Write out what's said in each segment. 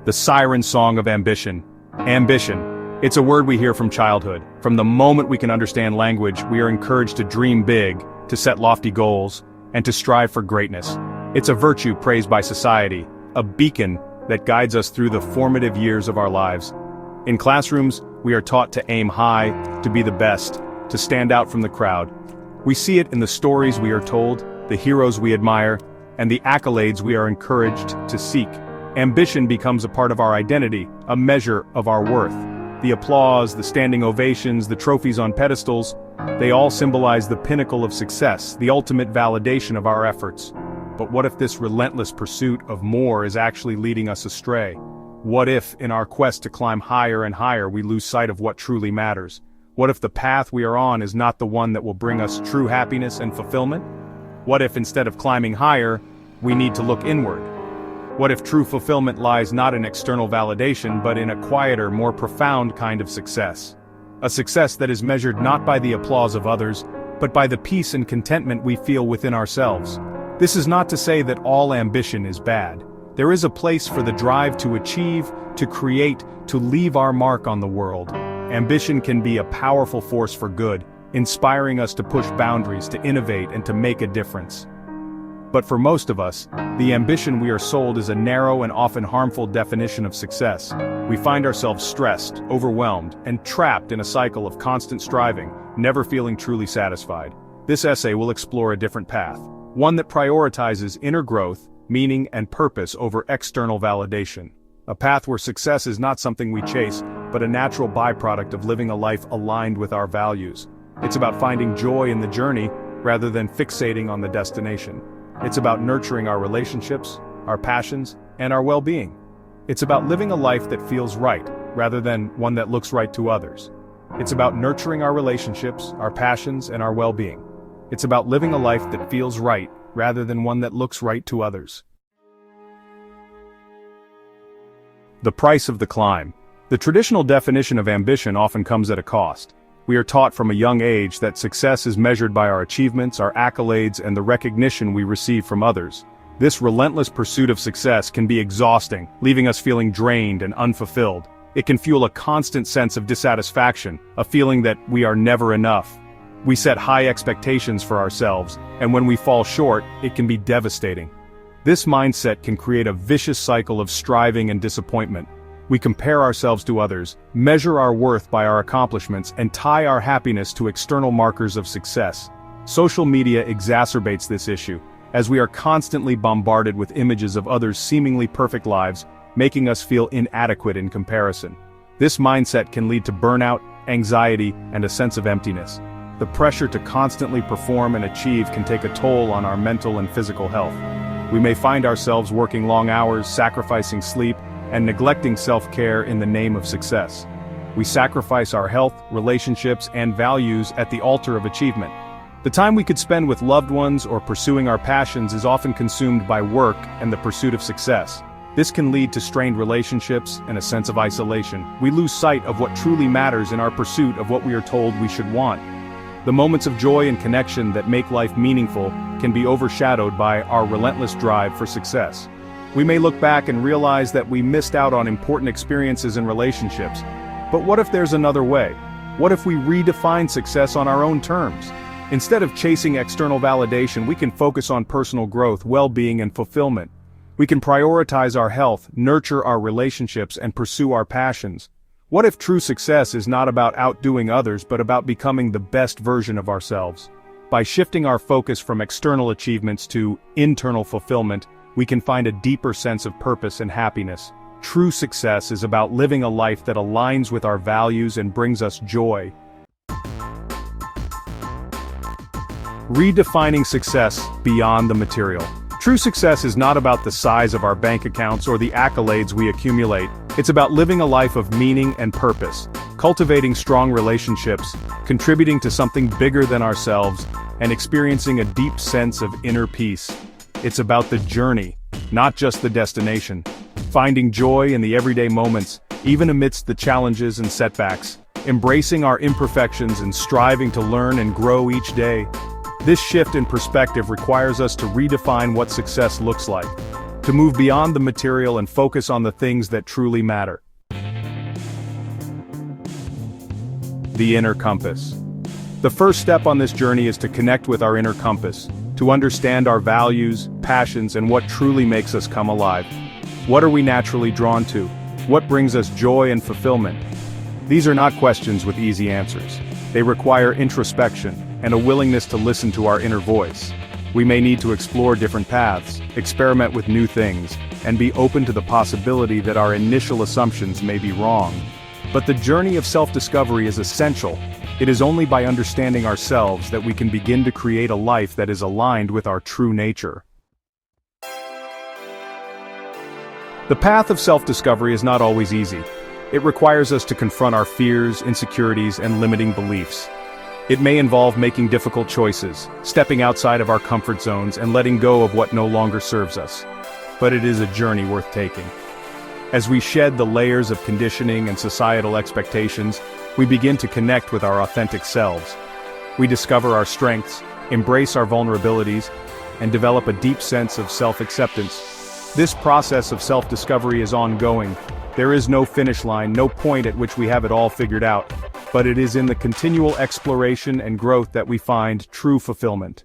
the siren song of ambition. Ambition. It's a word we hear from childhood. From the moment we can understand language, we are encouraged to dream big, to set lofty goals, and to strive for greatness. It's a virtue praised by society, a beacon that guides us through the formative years of our lives. In classrooms, we are taught to aim high, to be the best, to stand out from the crowd. We see it in the stories we are told, the heroes we admire, and the accolades we are encouraged to seek. Ambition becomes a part of our identity, a measure of our worth. The applause, the standing ovations, the trophies on pedestals, they all symbolize the pinnacle of success, the ultimate validation of our efforts. But what if this relentless pursuit of more is actually leading us astray? What if, in our quest to climb higher and higher, we lose sight of what truly matters? What if the path we are on is not the one that will bring us true happiness and fulfillment? What if instead of climbing higher, we need to look inward? What if true fulfillment lies not in external validation but in a quieter, more profound kind of success? A success that is measured not by the applause of others, but by the peace and contentment we feel within ourselves. This is not to say that all ambition is bad. There is a place for the drive to achieve, to create, to leave our mark on the world. Ambition can be a powerful force for good, inspiring us to push boundaries, to innovate, and to make a difference. But for most of us, the ambition we are sold is a narrow and often harmful definition of success. We find ourselves stressed, overwhelmed, and trapped in a cycle of constant striving, never feeling truly satisfied. This essay will explore a different path, one that prioritizes inner growth, meaning, and purpose over external validation. A path where success is not something we chase, but a natural byproduct of living a life aligned with our values. It's about finding joy in the journey, rather than fixating on the destination. It's about nurturing our relationships, our passions, and our well-being. It's about living a life that feels right, rather than one that looks right to others. It's about nurturing our relationships, our passions, and our well-being. It's about living a life that feels right, rather than one that looks right to others. The price of the climb. The traditional definition of ambition often comes at a cost. We are taught from a young age that success is measured by our achievements, our accolades, and the recognition we receive from others. This relentless pursuit of success can be exhausting, leaving us feeling drained and unfulfilled. It can fuel a constant sense of dissatisfaction, a feeling that we are never enough. We set high expectations for ourselves, and when we fall short, it can be devastating. This mindset can create a vicious cycle of striving and disappointment. We compare ourselves to others, measure our worth by our accomplishments, and tie our happiness to external markers of success. Social media exacerbates this issue, as we are constantly bombarded with images of others' seemingly perfect lives, making us feel inadequate in comparison. This mindset can lead to burnout, anxiety, and a sense of emptiness. The pressure to constantly perform and achieve can take a toll on our mental and physical health. We may find ourselves working long hours, sacrificing sleep, and neglecting self-care in the name of success. We sacrifice our health, relationships, and values at the altar of achievement. The time we could spend with loved ones or pursuing our passions is often consumed by work and the pursuit of success. This can lead to strained relationships and a sense of isolation. We lose sight of what truly matters in our pursuit of what we are told we should want. The moments of joy and connection that make life meaningful can be overshadowed by our relentless drive for success. We may look back and realize that we missed out on important experiences and relationships. But what if there's another way? What if we redefine success on our own terms? Instead of chasing external validation, we can focus on personal growth, well-being, and fulfillment. We can prioritize our health, nurture our relationships, and pursue our passions. What if true success is not about outdoing others but about becoming the best version of ourselves? By shifting our focus from external achievements to internal fulfillment, we can find a deeper sense of purpose and happiness. True success is about living a life that aligns with our values and brings us joy. Redefining success beyond the material. True success is not about the size of our bank accounts or the accolades we accumulate. It's about living a life of meaning and purpose, cultivating strong relationships, contributing to something bigger than ourselves, and experiencing a deep sense of inner peace. It's about the journey, not just the destination. Finding joy in the everyday moments, even amidst the challenges and setbacks, embracing our imperfections and striving to learn and grow each day. This shift in perspective requires us to redefine what success looks like. to move beyond the material and focus on the things that truly matter. The inner compass. The first step on this journey is to connect with our inner compass, to understand our values, passions, and what truly makes us come alive. What are we naturally drawn to? What brings us joy and fulfillment? These are not questions with easy answers. They require introspection and a willingness to listen to our inner voice. We may need to explore different paths, experiment with new things, and be open to the possibility that our initial assumptions may be wrong. But the journey of self-discovery is essential. It is only by understanding ourselves that we can begin to create a life that is aligned with our true nature. The path of self-discovery is not always easy. It requires us to confront our fears, insecurities, and limiting beliefs. It may involve making difficult choices, stepping outside of our comfort zones, and letting go of what no longer serves us. But it is a journey worth taking. As we shed the layers of conditioning and societal expectations, we begin to connect with our authentic selves. We discover our strengths, embrace our vulnerabilities, and develop a deep sense of self-acceptance. This process of self-discovery is ongoing. There is no finish line, no point at which we have it all figured out, but it is in the continual exploration and growth that we find true fulfillment.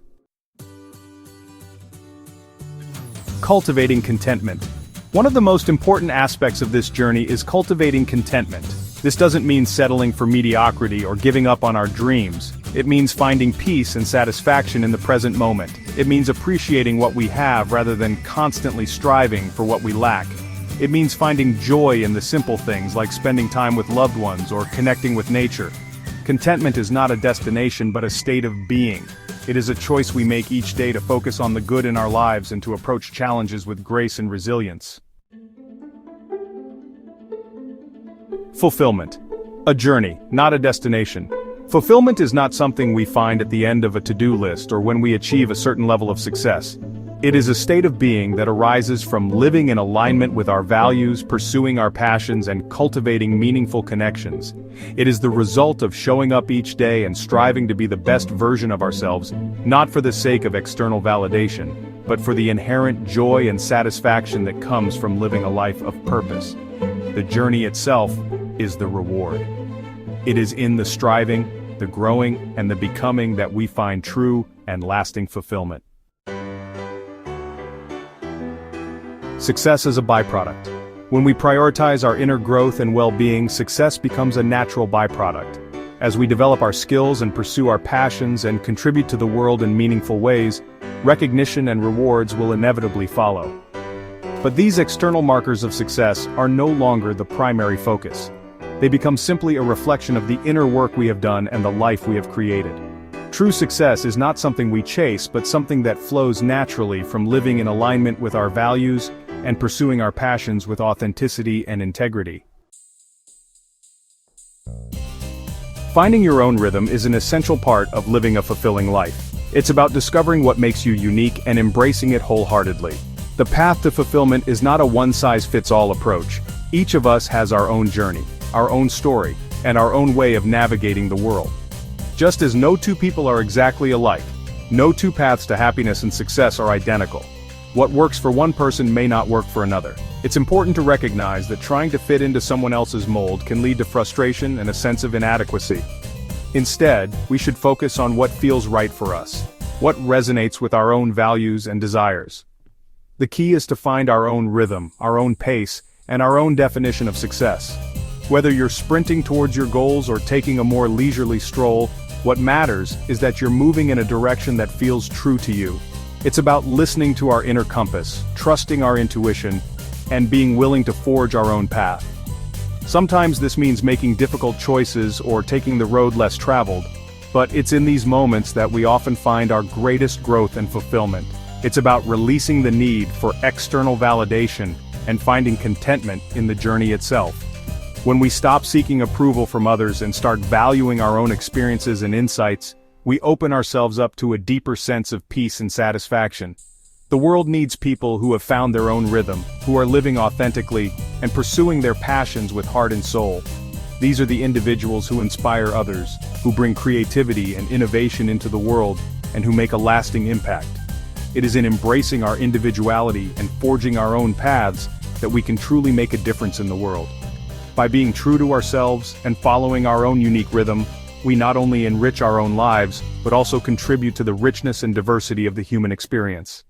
Cultivating contentment. One of the most important aspects of this journey is cultivating contentment. This doesn't mean settling for mediocrity or giving up on our dreams. It means finding peace and satisfaction in the present moment. It means appreciating what we have rather than constantly striving for what we lack. It means finding joy in the simple things like spending time with loved ones or connecting with nature. Contentment is not a destination but a state of being. It is a choice we make each day to focus on the good in our lives and to approach challenges with grace and resilience. Fulfillment. A journey, not a destination. Fulfillment is not something we find at the end of a to-do list or when we achieve a certain level of success. It is a state of being that arises from living in alignment with our values, pursuing our passions, and cultivating meaningful connections. It is the result of showing up each day and striving to be the best version of ourselves, not for the sake of external validation, but for the inherent joy and satisfaction that comes from living a life of purpose. The journey itself is the reward. It is in the striving, the growing, and the becoming that we find true and lasting fulfillment. Success is a byproduct. When we prioritize our inner growth and well-being, success becomes a natural byproduct. As we develop our skills and pursue our passions and contribute to the world in meaningful ways, recognition and rewards will inevitably follow. But these external markers of success are no longer the primary focus. They become simply a reflection of the inner work we have done and the life we have created. True success is not something we chase, but something that flows naturally from living in alignment with our values and pursuing our passions with authenticity and integrity. Finding your own rhythm is an essential part of living a fulfilling life. It's about discovering what makes you unique and embracing it wholeheartedly. The path to fulfillment is not a one-size-fits-all approach. Each of us has our own journey, our own story, and our own way of navigating the world. Just as no two people are exactly alike, no two paths to happiness and success are identical. What works for one person may not work for another. It's important to recognize that trying to fit into someone else's mold can lead to frustration and a sense of inadequacy. Instead, we should focus on what feels right for us, what resonates with our own values and desires. The key is to find our own rhythm, our own pace, and our own definition of success. Whether you're sprinting towards your goals or taking a more leisurely stroll, what matters is that you're moving in a direction that feels true to you. It's about listening to our inner compass, trusting our intuition, and being willing to forge our own path. Sometimes this means making difficult choices or taking the road less traveled, but it's in these moments that we often find our greatest growth and fulfillment. It's about releasing the need for external validation and finding contentment in the journey itself. When we stop seeking approval from others and start valuing our own experiences and insights, we open ourselves up to a deeper sense of peace and satisfaction. The world needs people who have found their own rhythm, who are living authentically, and pursuing their passions with heart and soul. These are the individuals who inspire others, who bring creativity and innovation into the world, and who make a lasting impact. It is in embracing our individuality and forging our own paths that we can truly make a difference in the world. By being true to ourselves and following our own unique rhythm, we not only enrich our own lives, but also contribute to the richness and diversity of the human experience.